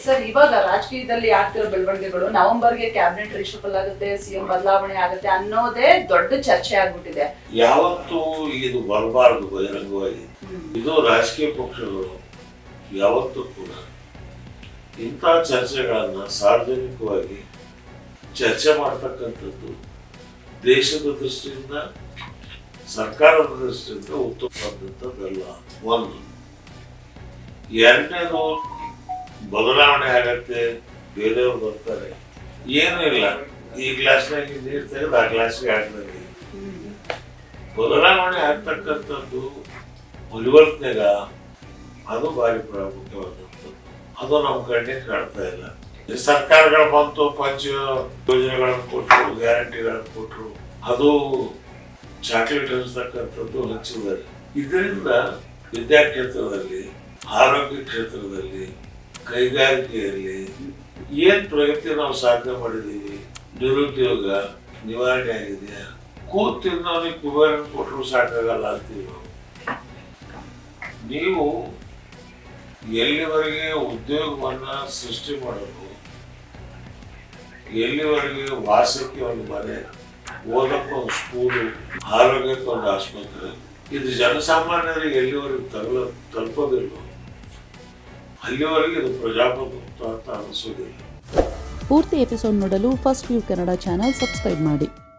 Sir, ಇವಾಗ ರಾಜಕೀಯದಲ್ಲಿ ಆಗ್ತಿರೋ ಬೆಳವಣಿಗೆಗಳು ನವೆಂಬರ್ಗೆ ಕ್ಯಾಬಿನೆಟ್ ರಿಶಫಲ್ ಆಗುತ್ತೆ, ಸಿಎಂ ಬದಲಾವಣೆ ಆಗುತ್ತೆ ಅನ್ನೋದೇ ದೊಡ್ಡ ಚರ್ಚೆ ಆಗ್ಬಿಟ್ಟಿದೆ. ಯಾವತ್ತೂ ಇದು ಬರಬಾರದು ಬಹಿರಂಗವಾಗಿ. ಇದು ರಾಜಕೀಯ ಪಕ್ಷಗಳು ಯಾವತ್ತೂ ಕೂಡ ಇಂಥ ಚರ್ಚೆಗಳನ್ನ ಸಾರ್ವಜನಿಕವಾಗಿ ಚರ್ಚೆ ಮಾಡ್ತಕ್ಕಂಥದ್ದು ದೇಶದ ದೃಷ್ಟಿಯಿಂದ, ಸರ್ಕಾರದ ದೃಷ್ಟಿಯಿಂದ ಉತ್ತಮವಾದಂಥದ್ದಲ್ಲ. ಒಂದು. ಎರಡನೇದು, ಬದಲಾವಣೆ ಆಗತ್ತೆ, ಬೇರೆಯವ್ರು ಬರ್ತಾರೆ, ಏನೂ ಇಲ್ಲ, ಈ ಗ್ಲಾಸ್ನಾಗ ನೀರು ತೆಗೆದು ಆ ಗ್ಲಾಸ್ಗೆ ಹಾಕಿದಂಗೆ. ಬದಲಾವಣೆ ಆಗ್ತಕ್ಕಂಥದ್ದು ಪರಿವರ್ತನೆಗ ಅದು ಭಾರಿ ಪ್ರಾಮುಖ್ಯವಾದಂಥದ್ದು. ಅದು ನಮ್ಮ ಕಣ್ಣಿಗೆ ಕಾಣ್ತಾ ಇಲ್ಲ. ಸರ್ಕಾರಗಳು ಬಂತು, ಪಂಚ ಯೋಜನೆಗಳನ್ನು ಕೊಟ್ಟರು, ಗ್ಯಾರಂಟಿಗಳನ್ನು ಕೊಟ್ಟರು, ಅದು ಚಾಕ್ಲೇಟ್ ಹಂಚತಕ್ಕಂಥದ್ದು ಹಂಚಿದ್ದಾರೆ. ಇದರಿಂದ ವಿದ್ಯಾಕ್ಷೇತ್ರದಲ್ಲಿ, ಆರೋಗ್ಯ ಕ್ಷೇತ್ರದಲ್ಲಿ, ಕೈಗಾರಿಕೆಯಲ್ಲಿ ಏನ್ ಪ್ರಗತಿ ನಾವು ಸಾಧನೆ ಮಾಡಿದೀವಿ? ನಿರುದ್ಯೋಗ ನಿವಾರಣೆ ಆಗಿದೆಯಾ? ಕೂತಿದ್ದವನಿಗೆ ಕುಬೇರ ಕೊಟ್ಟರು ಸಾಕಾಗಲ್ಲ ಅಂತೀವಿ ನಾವು. ನೀವು ಎಲ್ಲಿವರೆಗೆ ಉದ್ಯೋಗವನ್ನ ಸೃಷ್ಟಿ ಮಾಡೋದು, ಎಲ್ಲಿವರೆಗೆ ವಾಸಕ್ಕೆ ಒಂದು ಮನೆ, ಓದಕ್ಕೆ ಒಂದು ಸ್ಕೂಲು, ಆರೋಗ್ಯಕ್ಕೆ ಒಂದು ಆಸ್ಪತ್ರೆ, ಇದು ಜನಸಾಮಾನ್ಯರಿಗೆ ಎಲ್ಲಿವರೆಗೆ ತಲುಪೋದಿಲ್ಲ, ಅಲ್ಲಿವರೆಗೆ ಇದು ಪ್ರಜಾಪ್ರಭುತ್ವ ಅಂತ ಅನಿಸೋದಿಲ್ಲ. ಪೂರ್ತಿ ಎಪಿಸೋಡ್ ನೋಡಲು first view Kannada channel subscribe ಮಾಡಿ.